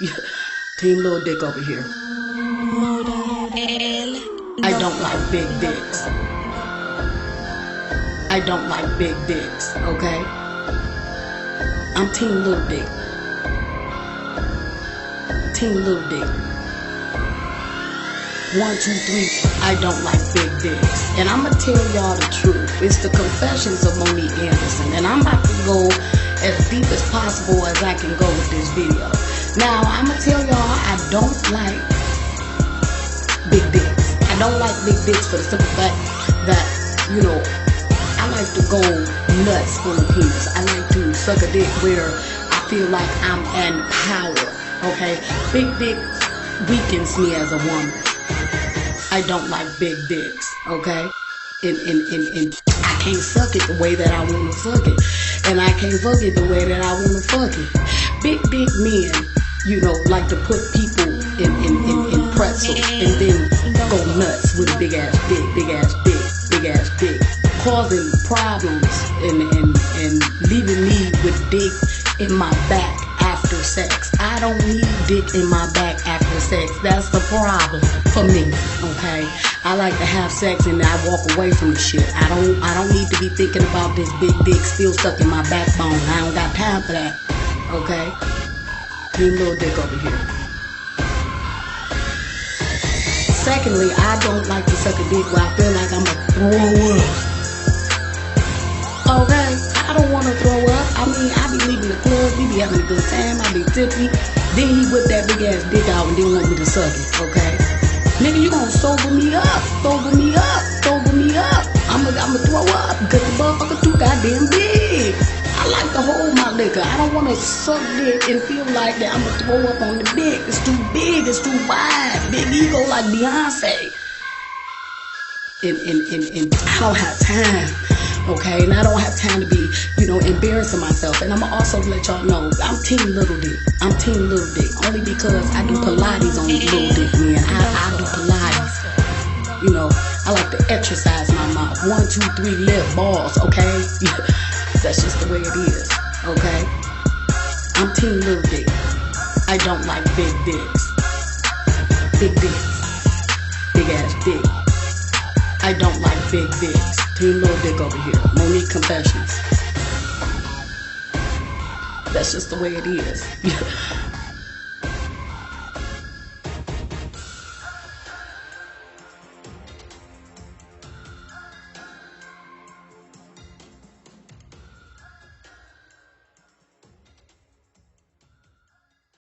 Team Little Dick over here. I don't like big dicks. I don't like big dicks, okay? I'm Team Little Dick. Team Little Dick. 1, 2, 3. I don't like big dicks. And I'ma tell y'all the truth. It's the confessions of Monique Anderson. And I'm about to go as deep as possible as I can go with this video. Now, I'ma tell y'all I don't like big dicks. I don't like big dicks for the simple fact that, you know, I like to go nuts on a penis. I like to suck a dick where I feel like I'm in power, okay? Big dick weakens me as a woman. I don't like big dicks, okay? And I can't suck it the way that I want to suck it. And I can't fuck it the way that I want to fuck it. Big men, you know, like to put people in pretzels and then go nuts with a big ass dick, causing problems and leaving me with dick in my back after sex. I don't need dick in my back after sex. That's the problem for me, okay? I like to have sex and I walk away from the shit. I don't need to be thinking about this big dick still stuck in my backbone. I don't got time for that, okay? Team Little Dick over here. Secondly, I don't like to suck a dick where I feel like I'm gonna throw up. Okay, I don't want to throw up. I mean, I be leaving the club, we be having a good time, I be tipsy. Then he whip that big ass dick out and then want me to suck it, okay? Nigga, you gonna sober me up. I'ma throw up because the motherfucker too goddamn big. I like to hold my liquor. I don't want to suck dick and feel like that I'ma throw up on the dick. It's too big, it's too wide. Big ego like Beyonce. And I don't have time. Okay, and I don't have time to be, you know, embarrassing myself. And I'ma also let y'all know I'm Team Little Dick. I'm Team Little Dick only because I do Pilates on Little Dick, man. I do Pilates. You know, I like to exercise my mouth. 1, 2, 3 lift balls. Okay, that's just the way it is. Okay, I'm Team Little Dick. I don't like big dicks. Big ass dick. I don't like big dicks. Team Little Dick over here. Monique Confessions. That's just the way it is.